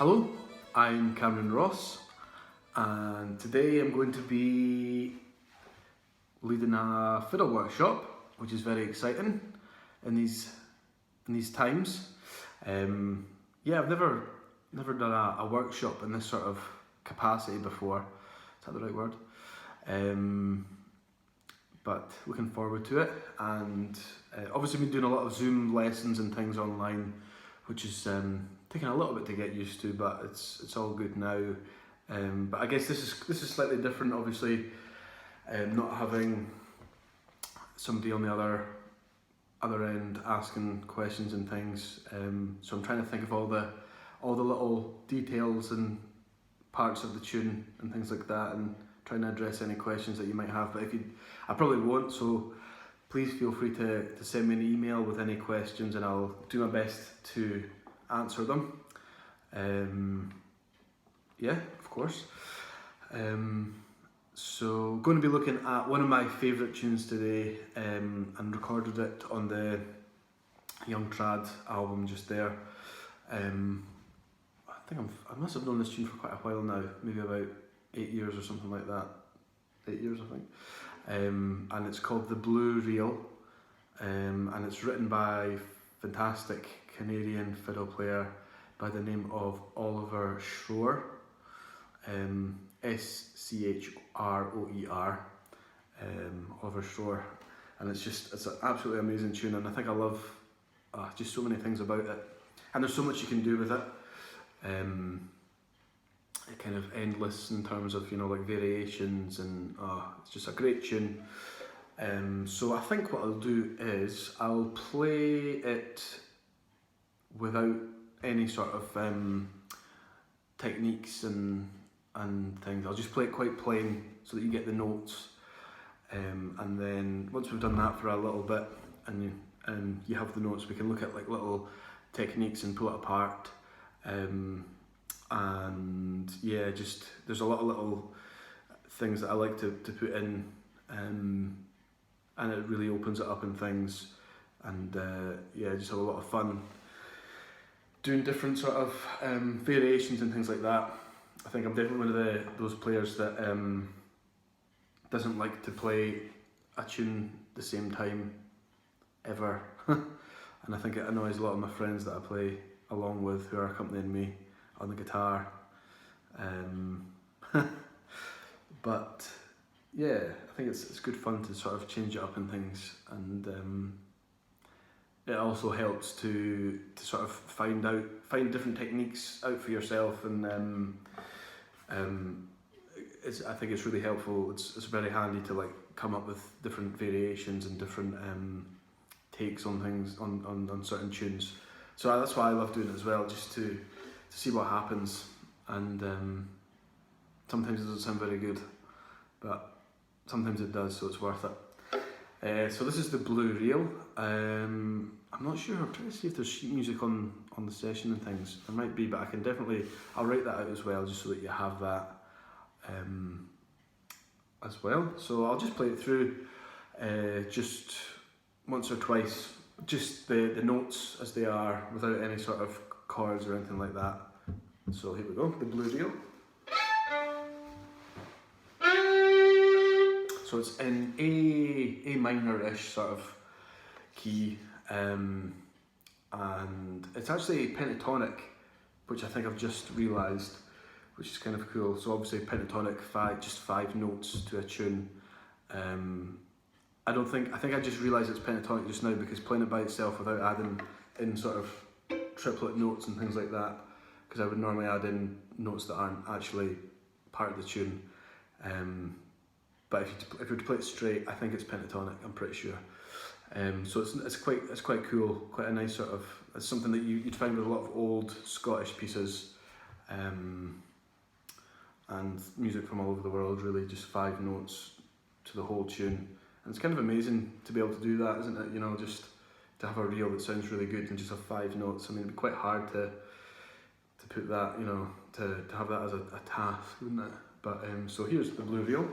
Hello, I'm Cameron Ross, and today I'm going to be leading a fiddle workshop, which is very exciting in these times. Yeah, I've never done a workshop in this sort of capacity before. Is that the right word? But looking forward to it, and obviously been doing a lot of Zoom lessons and things online, which is taking a little bit to get used to, but it's all good now. But I guess this is slightly different, obviously, not having somebody on the other end asking questions and things. So I'm trying to think of all the little details and parts of the tune and things like that, and trying to address any questions that you might have. But I probably won't, so please feel free to send me an email with any questions, and I'll do my best to answer them. Yeah, of course. So going to be looking at one of my favourite tunes today, and recorded it on the Young Trad album just there. I think I must have known this tune for quite a while now, maybe about 8 years or something like that. 8 years, I think. And it's called The Blue Reel, and it's written by fantastic Canadian fiddle player by the name of Oliver Schroer, S-C-H-R-O-E-R, Oliver Schroer, and it's an absolutely amazing tune, and I think I love just so many things about it, and there's so much you can do with it. Kind of endless in terms of, like variations, and it's just a great tune. So I think what I'll do is I'll play it without any sort of techniques and things. I'll just play it quite plain so that you get the notes, and then once we've done that for a little bit and you have the notes, we can look at like little techniques and pull it apart. And yeah, just there's a lot of little things that I like to put in, and it really opens it up in things, and yeah, just have a lot of fun doing different sort of variations and things like that. I think I'm definitely one of those players that doesn't like to play a tune the same time ever, and I think it annoys a lot of my friends that I play along with who are accompanying me on the guitar. But yeah, I think it's good fun to sort of change it up and things, and it also helps to sort of find different techniques out for yourself, and I think it's really helpful. It's very handy to like come up with different variations and different takes on things on certain tunes. So that's why I love doing it as well, just to see what happens, and sometimes it doesn't sound very good, but sometimes it does, so it's worth it. So this is the Blue Reel. I'm not sure, I'm trying to see if there's sheet music on the session and things. There might be, but I'll write that out as well, just so that you have that as well. So I'll just play it through just once or twice, just the notes as they are, without any sort of chords or anything like that. So here we go, the Blue Reel. So it's in A minor-ish sort of key, and it's actually pentatonic, which I think I've just realised, which is kind of cool. So obviously pentatonic, just 5 notes to a tune. I think I just realised it's pentatonic just now, because playing it by itself without adding in sort of triplet notes and things like that, because I would normally add in notes that aren't actually part of the tune. But if you were to play it straight, I think it's pentatonic, I'm pretty sure. So it's quite cool, quite a nice sort of, it's something that you'd find with a lot of old Scottish pieces, and music from all over the world, really, just 5 notes to the whole tune. And it's kind of amazing to be able to do that, isn't it? Just to have a reel that sounds really good and just have 5 notes. I mean, it'd be quite hard to put that, to have that as a task, wouldn't it? But so here's the Blue Reel.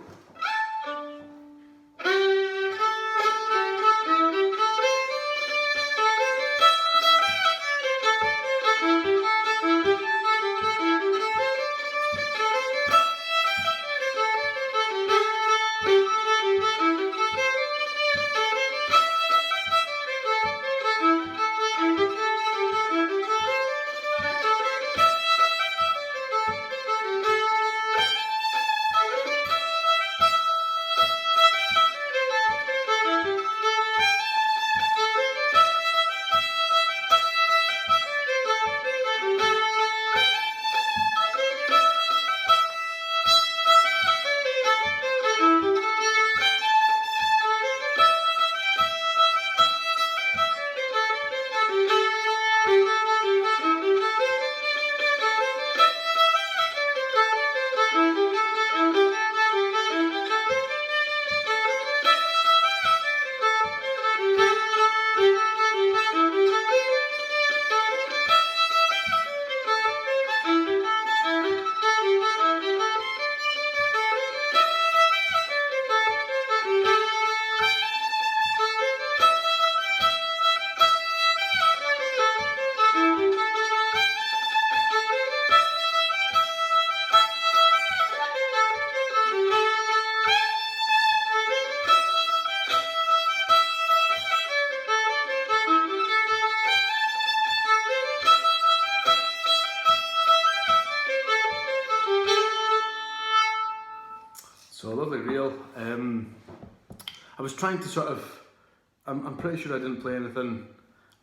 So a lovely reel. I was trying to sort of, I'm pretty sure I didn't play anything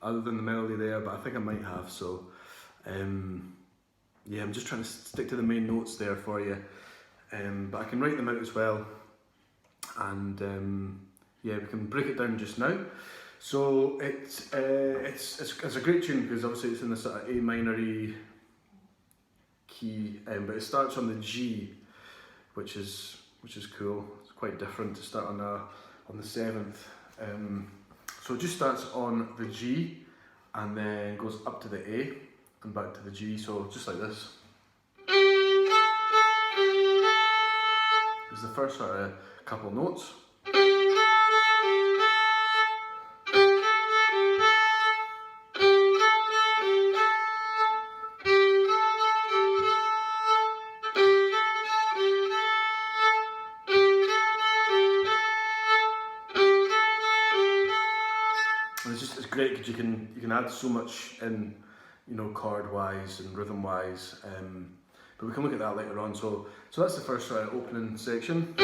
other than the melody there, but I think I might have, so yeah, I'm just trying to stick to the main notes there for you, but I can write them out as well, and yeah, we can break it down just now. So it's a great tune because obviously it's in the sort of A minor-y key, but it starts on the G, which is cool. It's quite different to start on the 7th. So it just starts on the G and then goes up to the A and back to the G. So just like this. This is the first sort of couple of notes. It's great because you can add so much in, you know, chord wise and rhythm wise, but we can look at that later on. So that's the first opening section,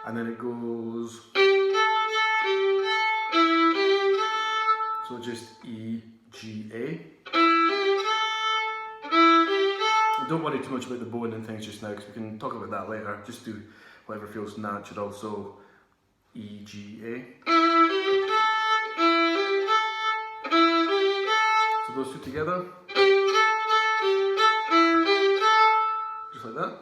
and then it goes, so just E, G, A. Don't worry too much about the bowing and things just now because we can talk about that later. Just do whatever feels natural. So E, G, A. So those two together, just like that.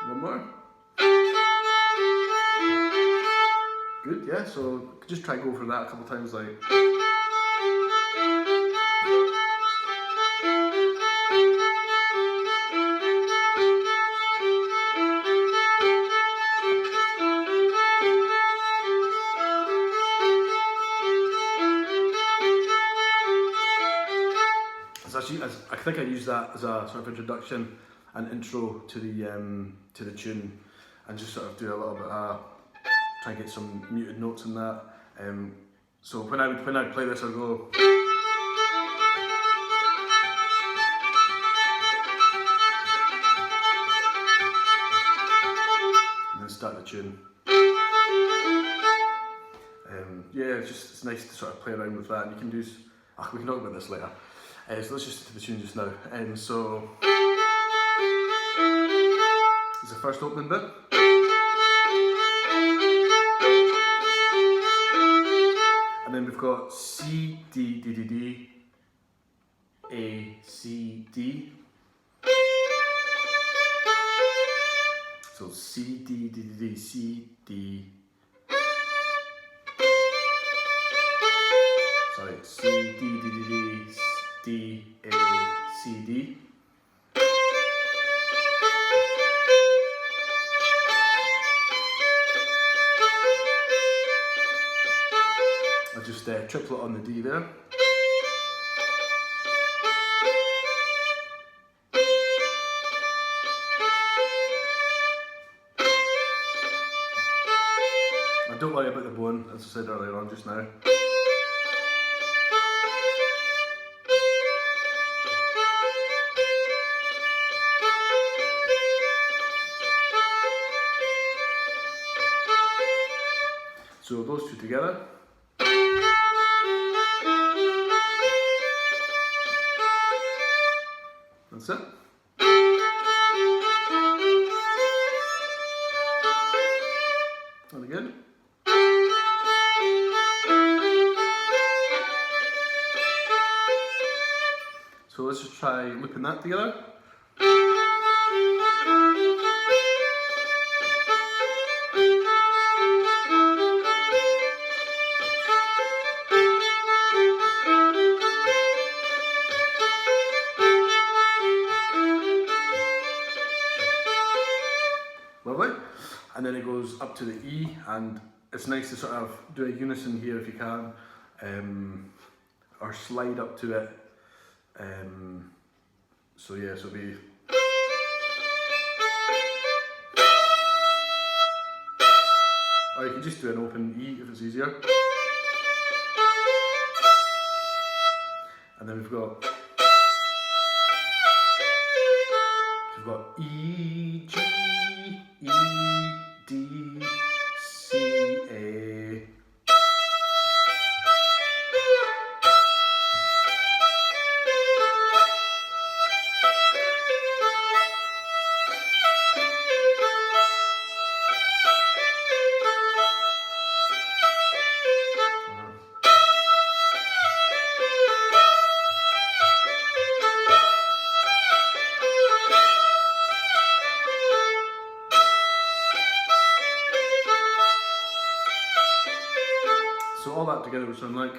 One more. Good, yeah, so just try go for that a couple times, like. So actually, I think I use that as a sort of introduction and intro to the tune, and just sort of do a little bit of try and get some muted notes in that. So when I play this, I'll go. And then start the tune. Yeah, it's nice to sort of play around with that, and you can do. We can talk about this later. So let's just do the tune just now. So it's the first opening bit. And then we've got C, D, D, D, D, A, C, D. So C, D, D, D, D, C, D. Sorry, C, D, D, D, D, D, A, C, D. I'll just triplet on the D there. And don't worry about the bowing, as I said earlier on just now. So those two together. That's it. And again. So let's just try looping that together. Lovely. And then it goes up to the E, and it's nice to sort of do a unison here if you can, or slide up to it. So yeah, so it'll be. or you can just do an open E if it's easier. And then we've got E, G, E, D, C, A. So all that together would sound like.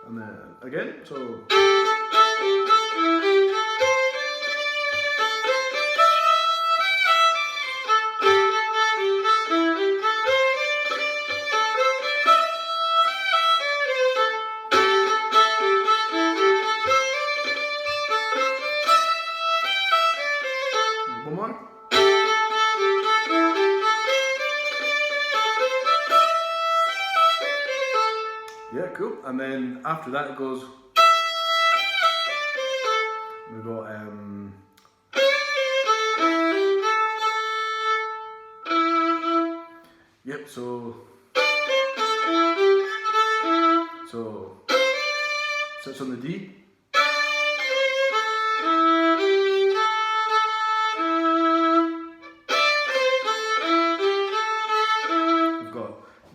And then again, so. One more. Yeah, cool. And then after that it goes. We've got yep. So it's on the D.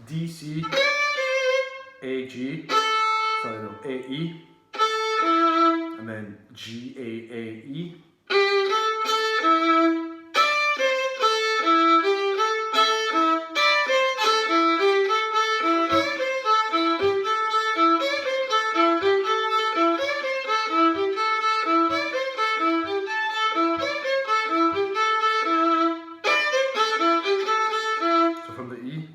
D, C, A, G, sorry no, A, E, and then G, A, E. So from the E.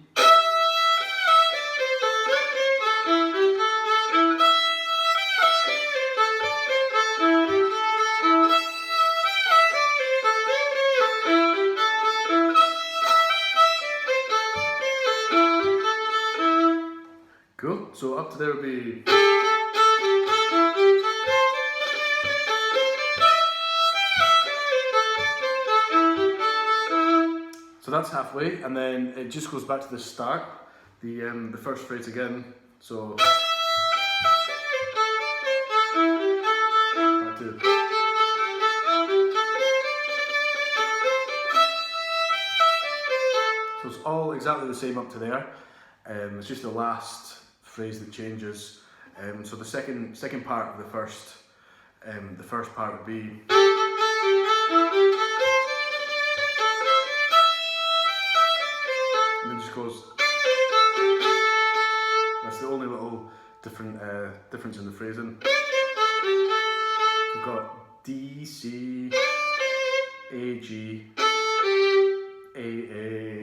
Cool, so up to there will be. So that's halfway, and then it just goes back to the start, the first phrase again. So back to. So it's all exactly the same up to there. It's just the last phrase that changes. So the second part of the first part would be. And then just goes. That's the only little difference in the phrasing. We've got D, C, A, G, A.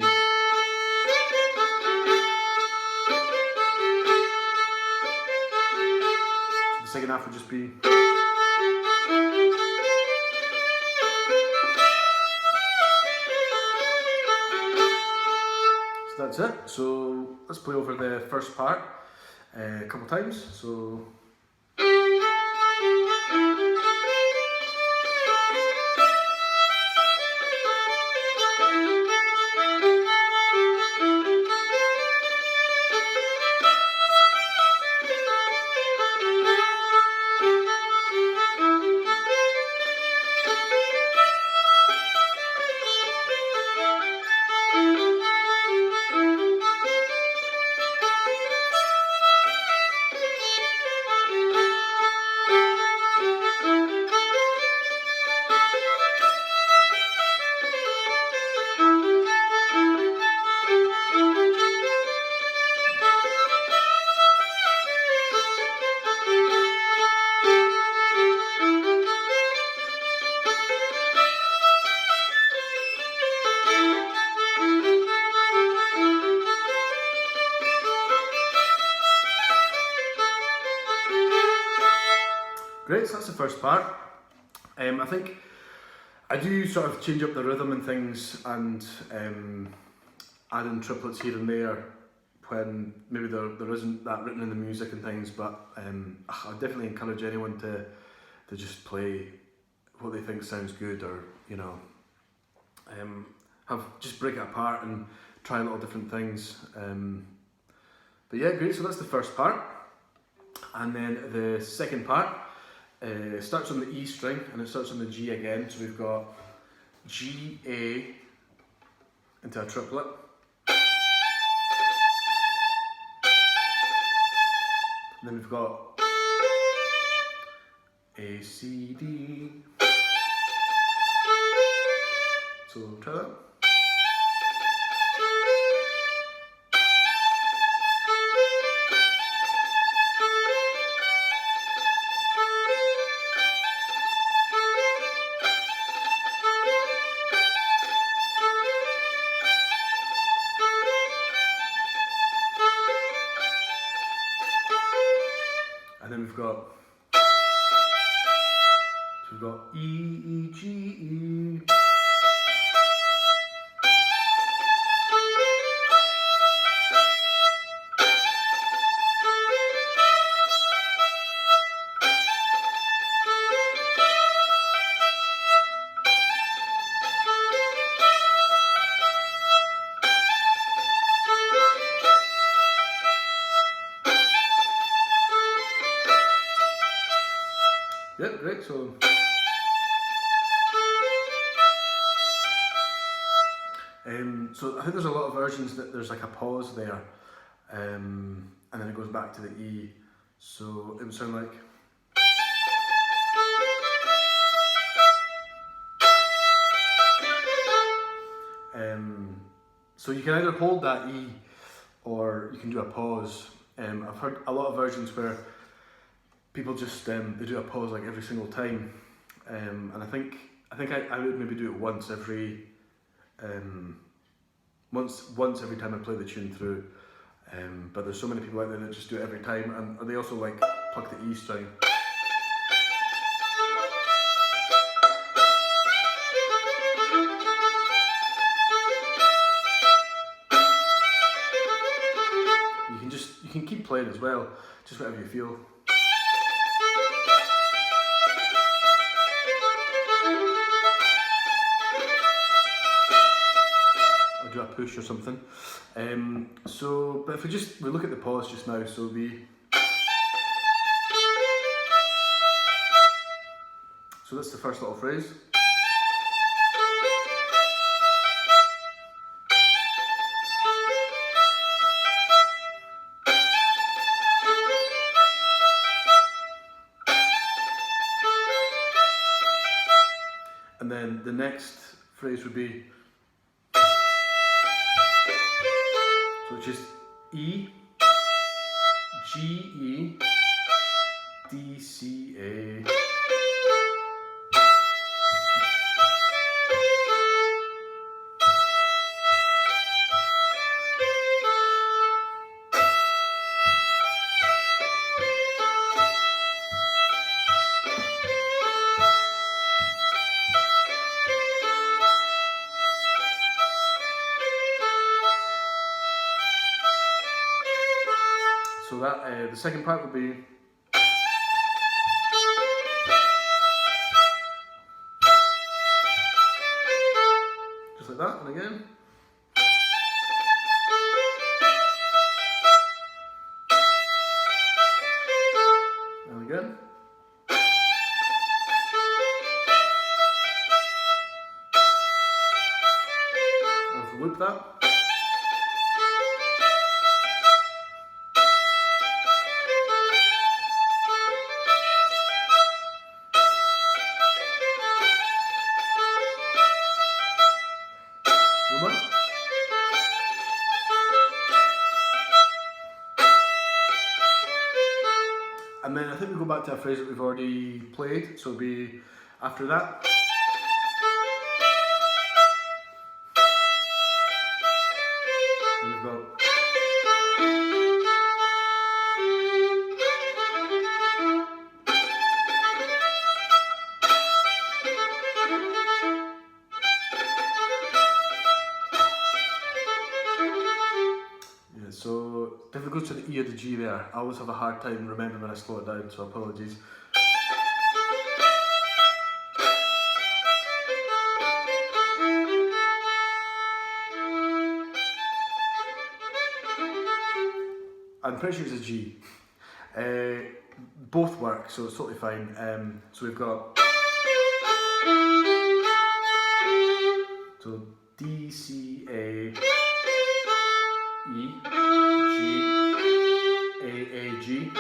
So the second half would just be. So that's it. So let's play over the first part a couple times. So. Great, so that's the first part. I think I do sort of change up the rhythm and things, and add in triplets here and there when maybe there isn't that written in the music and things, but I definitely encourage anyone to just play what they think sounds good, or just break it apart and try little different things. But yeah, great, so that's the first part. And then the second part starts on the E string and it starts on the G again, so we've got G, A into a triplet. And then we've got A, C, D. So try that. And then we've got E, E, G, E. Yep, great, so so I think there's a lot of versions that there's like a pause there, and then it goes back to the E, so it would sound like. So you can either hold that E or you can do a pause. I've heard a lot of versions where people just they do a pause like every single time, and I think I would maybe do it once every once every time I play the tune through. But there's so many people out there that just do it every time, and they also like pluck the E string. You can keep playing as well, just whatever you feel. Or do a push or something. But if we look at the pause just now, so that's the first little phrase. And then the next phrase would be, which is E, G, E, D, C, A. So that the second part would be just like that, and again. And again. And if we loop that. And then I think we go back to a phrase that we've already played, so it'll be after that. And we've got. E or the G there. I always have a hard time remembering when I slow it down, so apologies. I'm pretty sure it's a G. Both work, so it's totally fine. So we've got, so D, C, A, E, G, A, G.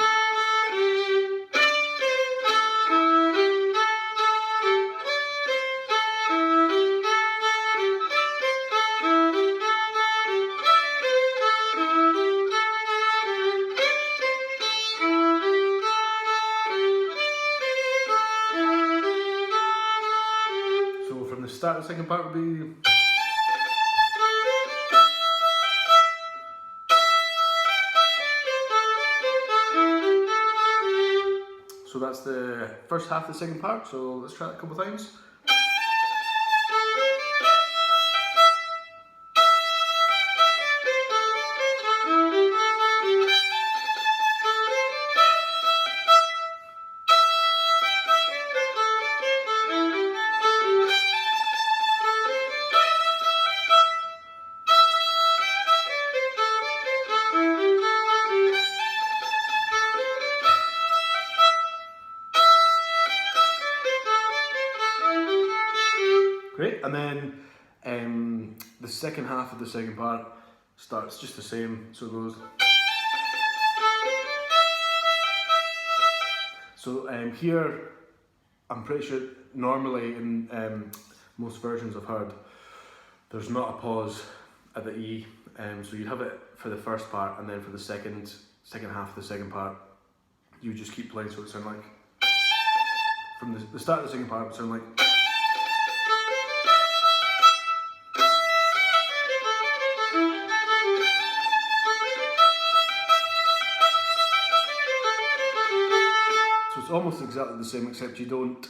So from the start of the second part would be, so that's the first half of the second part, so let's try that a couple of times. Great, and then the second half of the second part starts just the same, so it goes. So here, I'm pretty sure normally in most versions I've heard, there's not a pause at the E, so you'd have it for the first part, and then for the second half of the second part, you just keep playing, so it would sound like, from the start of the second part, it would sound like. So it's almost exactly the same, except you don't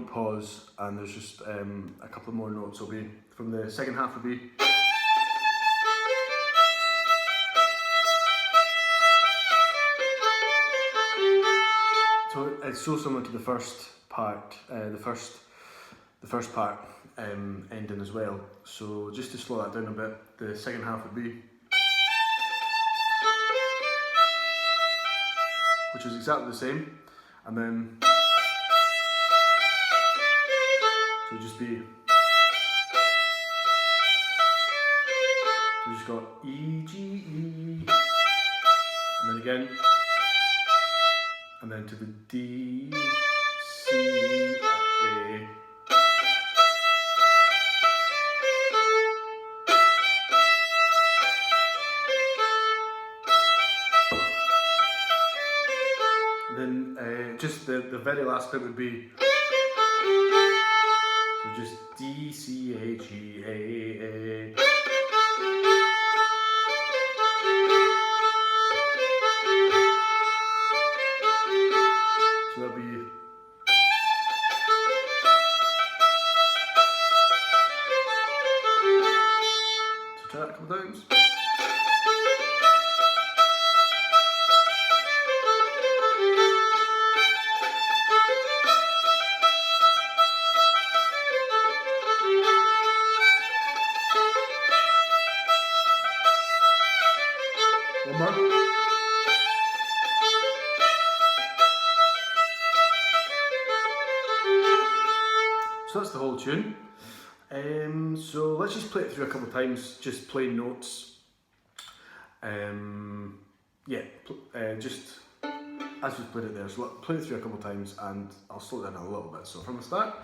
pause, and there's just a couple more notes. Will be from the second half will be. So it's so similar to the first part, the first part ending as well. So just to slow that down a bit, the second half would be, which is exactly the same, and then so it'd just be, so you just got E, G, E, and then again, and then to the D, C, A. Then just the very last bit would be, so just D, C, A, G, A. So that'd be, so try that a couple times. One more. So that's the whole tune. So let's just play it through a couple of times, just plain notes. Yeah, just as we've played it there. So let's play it through a couple of times, and I'll slow it down a little bit. So from the start.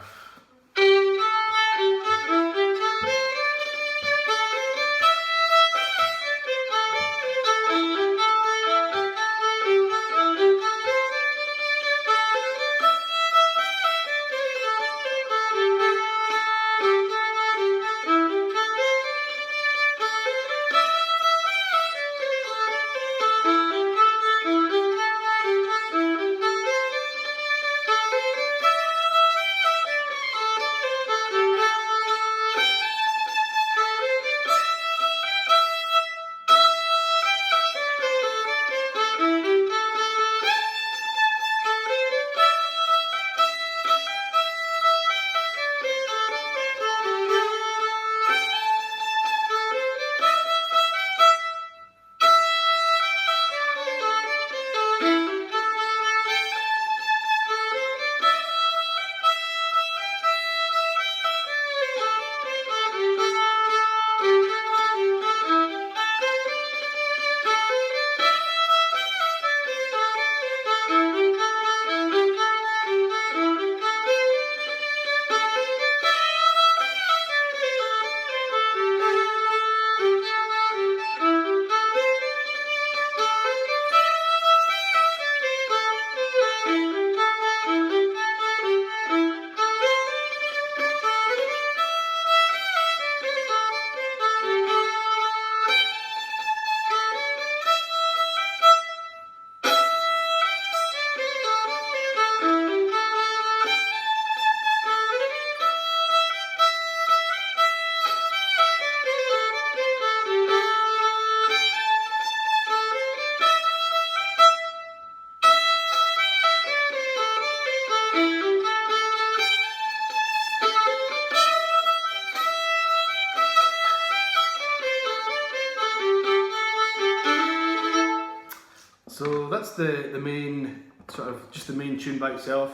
the main sort of just the main tune by itself.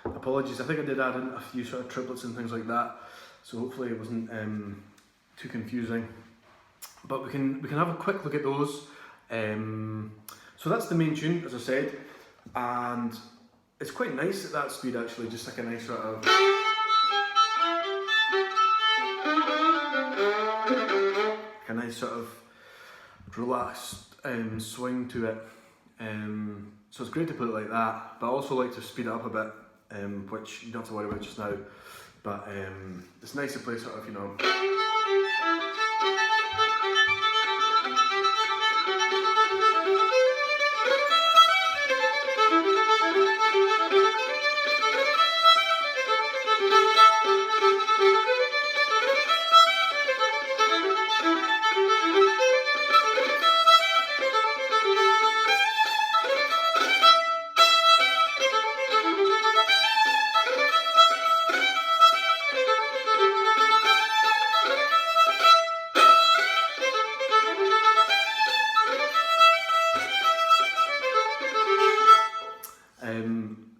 Apologies, I think I did add in a few sort of triplets and things like that, so hopefully it wasn't too confusing. But we can have a quick look at those. So that's the main tune, as I said, and it's quite nice at that speed actually, just like a nice sort of relaxed swing to it. So it's great to put it like that, but I also like to speed it up a bit, which you don't have to worry about just now. But it's nice to play sort of, you know.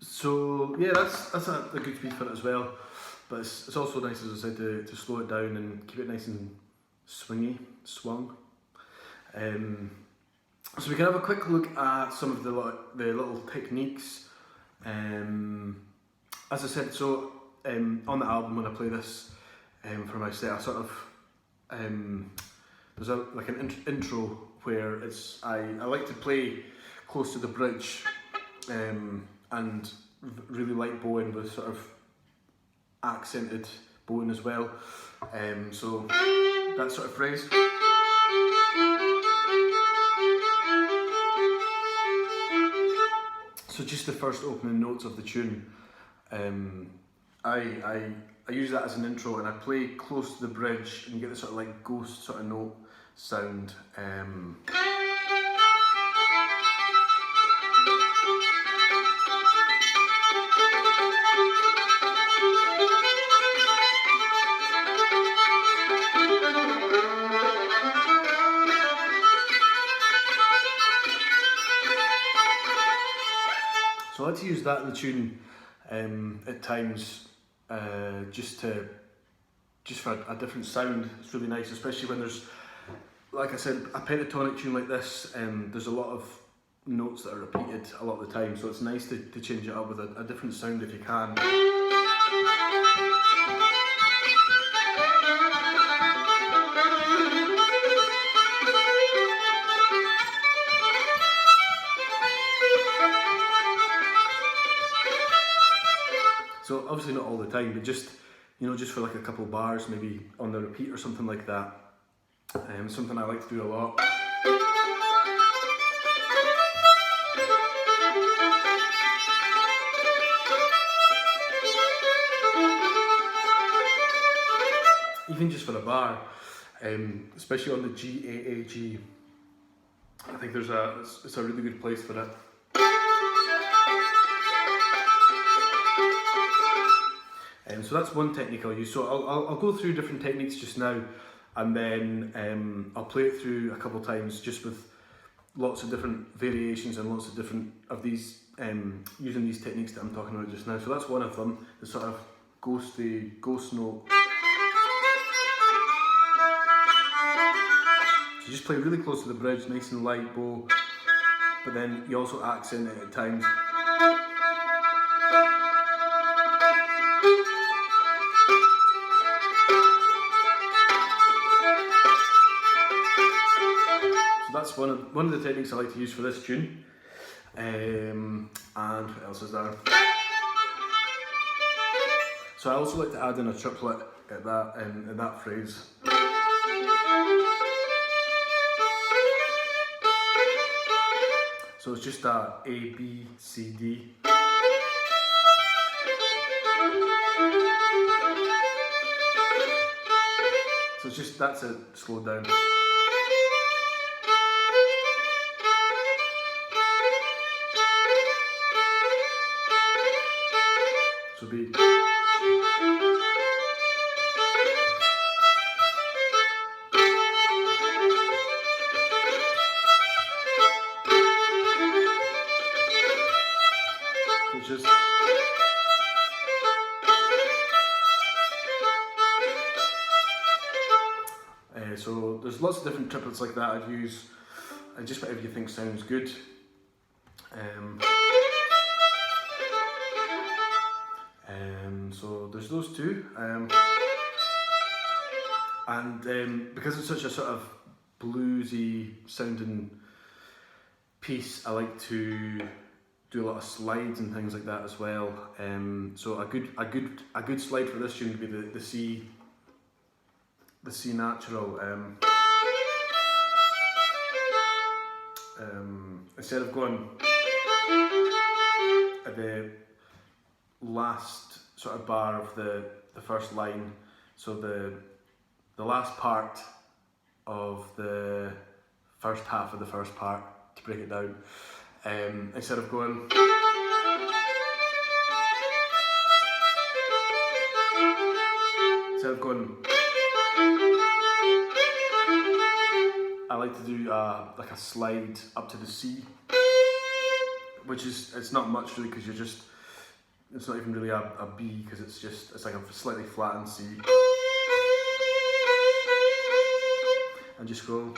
So yeah, that's a good speed for it as well, but it's also nice, as I said, to slow it down and keep it nice and swung. So we can have a quick look at some of the little techniques. As I said, so on the album when I play this for my set, I sort of there's like an intro where I like to play close to the bridge. And really light bowing with sort of accented bowing as well. So that sort of phrase. So just the first opening notes of the tune. I use that as an intro, and I play close to the bridge, and you get this sort of like ghost sort of note sound. So I like to use that in the tune at times, just for a different sound. It's really nice, especially when there's, like I said, a pentatonic tune like this. There's a lot of notes that are repeated a lot of the time, so it's nice to change it up with a different sound if you can. So obviously not all the time, but just, you know, just for like a couple bars, maybe on the repeat or something like that. Something I like to do a lot. Even just for a bar, especially on the G, A, A, G. I think it's a really good place for it. So that's one technique I'll use. So I'll go through different techniques just now, and then I'll play it through a couple of times just with lots of different variations and lots of different of these, using these techniques that I'm talking about just now. So that's one of them, the sort of ghost note. So just play really close to the bridge, nice and light bow, but then you also accent it at times. That's one of the techniques I like to use for this tune. And what else is there? So I also like to add in a triplet at that in that phrase. So it's just a B, C, D. So it's just, that's it, slowed down. So be. So it's just. So there's lots of different triplets like that I'd use, and just whatever you think sounds good. So there's those two, and because it's such a sort of bluesy sounding piece, I like to do a lot of slides and things like that as well. So a good slide for this tune would be the C natural. Instead of going at the last sort of bar of the first line, so the last part of the first half of the first part, to break it down, instead of going I like to do like a slide up to the C, which is, it's not much really, because it's not even really a B, because it's like a slightly flattened C, and just go,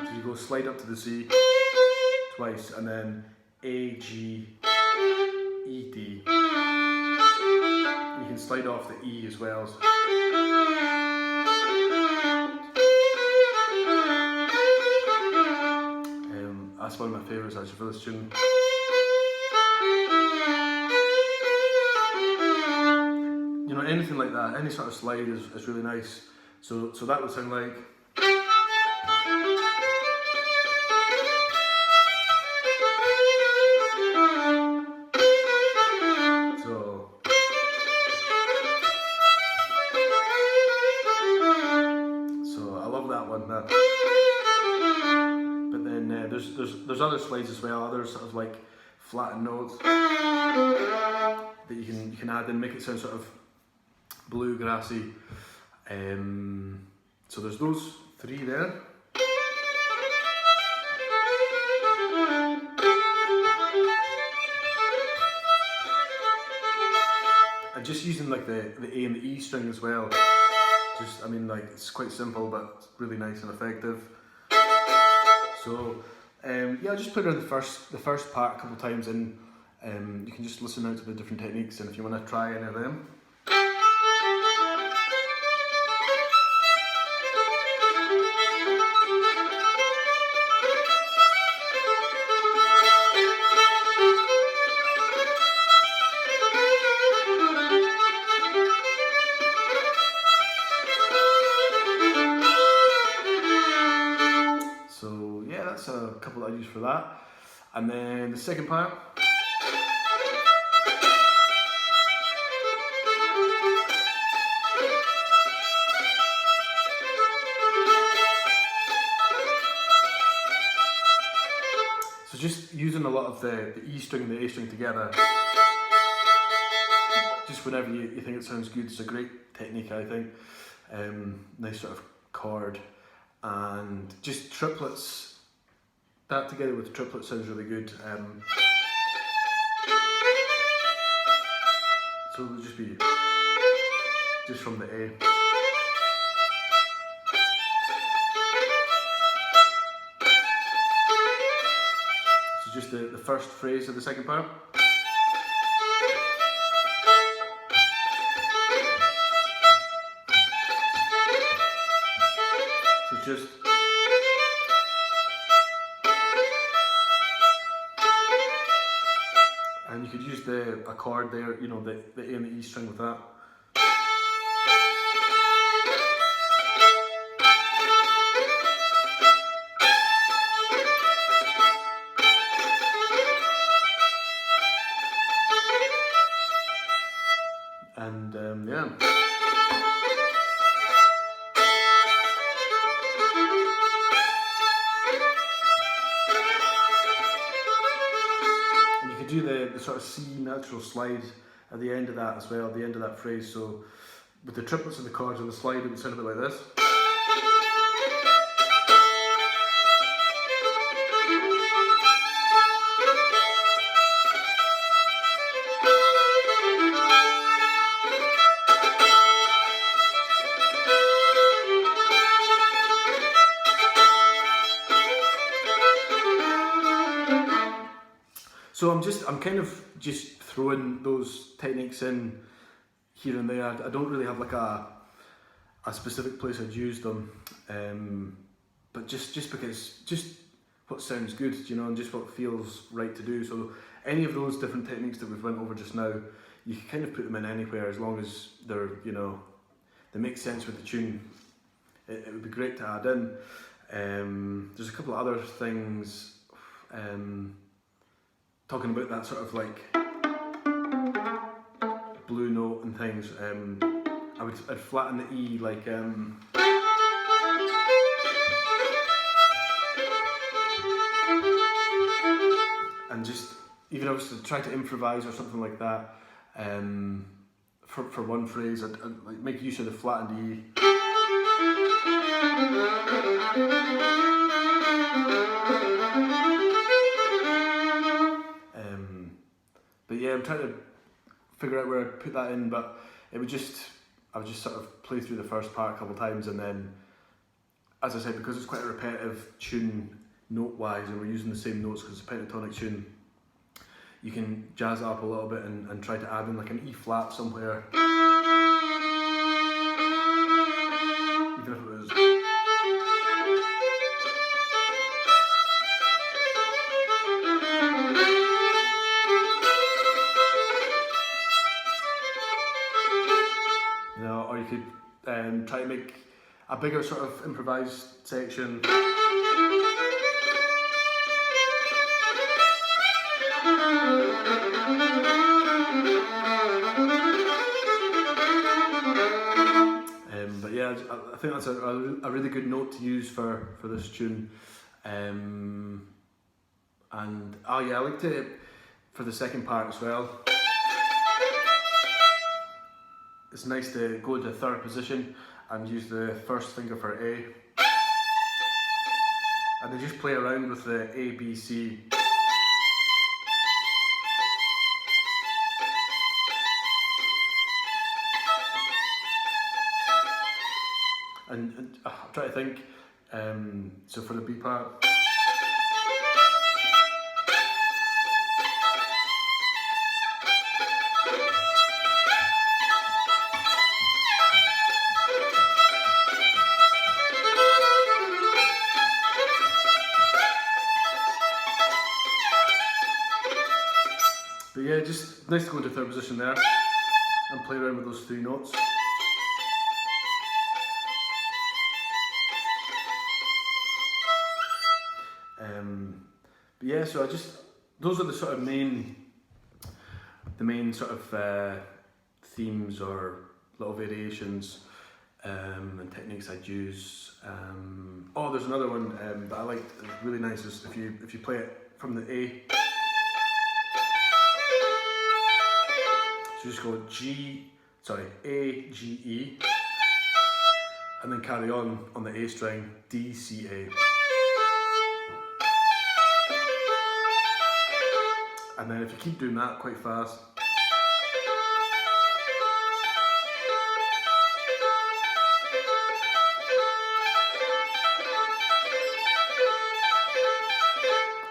so you go slide up to the C twice, and then A, G, E, D. You can slide off the E as well. That's one of my favourites actually for this tune. You know, anything like that, any sort of slide is really nice. So that would sound like. So I love that one. But then there's other slides as well, other sort of like flattened notes that you can add in, make it sound sort of bluegrassy. So there's those three there. And just using like the A and the E string as well. I mean, like, it's quite simple, but really nice and effective. So yeah, I'll just put it on the first part a couple of times, and you can just listen out to the different techniques, and if you want to try any of them. That's a couple that I use for that. And then the second part. So just using a lot of the E string and the A string together, just whenever you think it sounds good, it's a great technique, I think. Nice sort of chord, and just triplets. That together with triplets sounds really good. So it'll just be just from the A. So just the first phrase of the second part. So just. And you could use a chord there, you know, the A and the E string with that. And yeah. Do the sort of C natural slide at the end of that as well, at the end of that phrase. So with the triplets and the chords on the slide, it would sound a bit like this. So I'm kind of just throwing those techniques in here and there. I don't really have like a specific place I'd use them, but just because just what sounds good, you know, and just what feels right to do. So any of those different techniques that we've went over just now, you can kind of put them in anywhere as long as they're, you know, they make sense with the tune. It would be great to add in. There's a couple of other things, talking about that sort of like blue note and things. I'd flatten the E like and just even if I was to try to improvise or something like that, for one phrase, I'd like make use of the flattened E. But yeah, I'm trying to figure out where I'd put that in, but I would just sort of play through the first part a couple of times, and then, as I said, because it's quite a repetitive tune note-wise, and we're using the same notes because it's a pentatonic tune, you can jazz it up a little bit and try to add in like an E flat somewhere. Even if it was... You know, or you could try to make a bigger sort of improvised section. But yeah, I think that's a really good note to use for this tune. And oh yeah, I liked it for the second part as well. It's nice to go into third position and use the first finger for A. And then just play around with the A, B, C. And I'm trying to think, so for the B part. But yeah, just nice to go into third position there and play around with those three notes. But yeah, so those are the sort of main sort of themes or little variations and techniques I'd use. Oh, there's another one that I liked, really nice, is if you play it from the A. So you just go A, G, E, and then carry on the A string, D, C, A. And then if you keep doing that quite fast,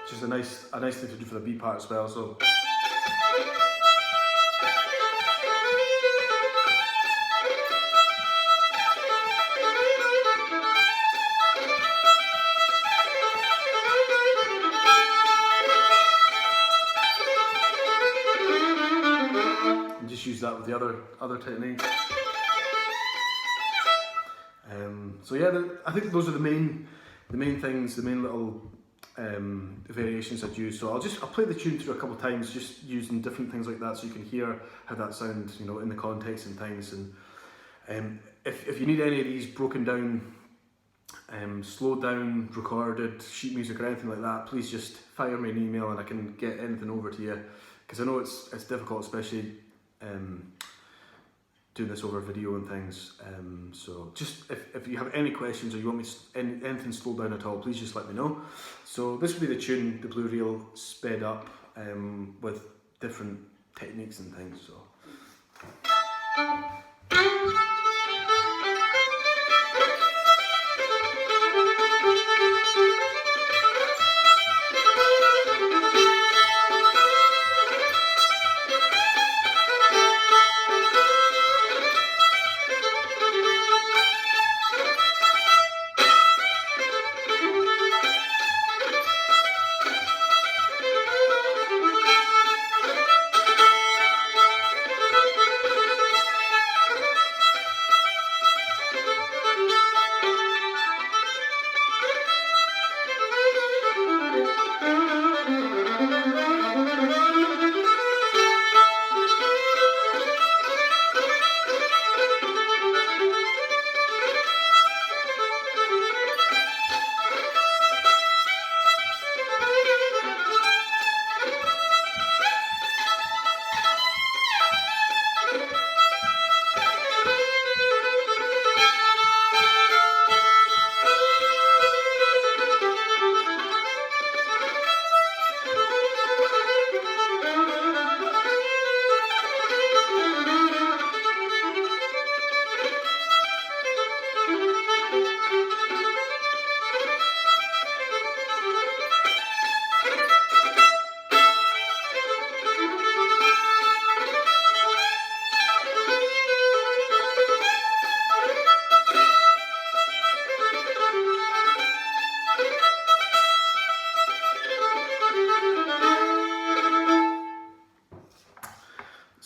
it's just a nice thing to do for the B part as well. So. Use that with the other techniques. So yeah, I think those are the main things, the main little variations I'd use. So I'll play the tune through a couple of times, just using different things like that, so you can hear how that sounds, you know, in the context and things. And if you need any of these broken down, slowed down, recorded sheet music or anything like that, please just fire me an email and I can get anything over to you, because I know it's difficult, especially doing this over video and things. So just if you have any questions or you want me anything slowed down at all, please just let me know. So this will be the tune, the blue reel sped up with different techniques and things. So.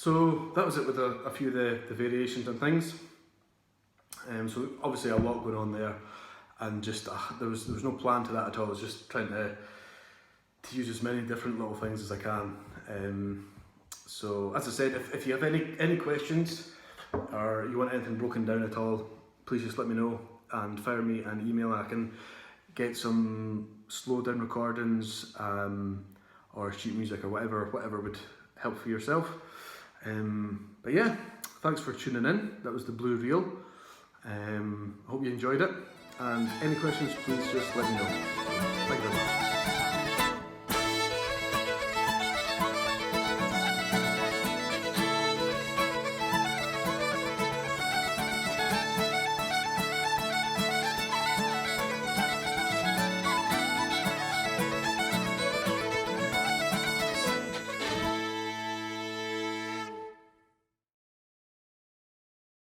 So that was it with a few of the variations and things. So obviously a lot going on there, and just there was no plan to that at all. I was just trying to use as many different little things as I can. So as I said, if you have any questions or you want anything broken down at all, please just let me know and fire me an email. I can get some slow down recordings or sheet music or whatever would help for yourself. But yeah, thanks for tuning in. That was the Blue Reel. I hope you enjoyed it, and any questions, please just let me know. Thank you very much.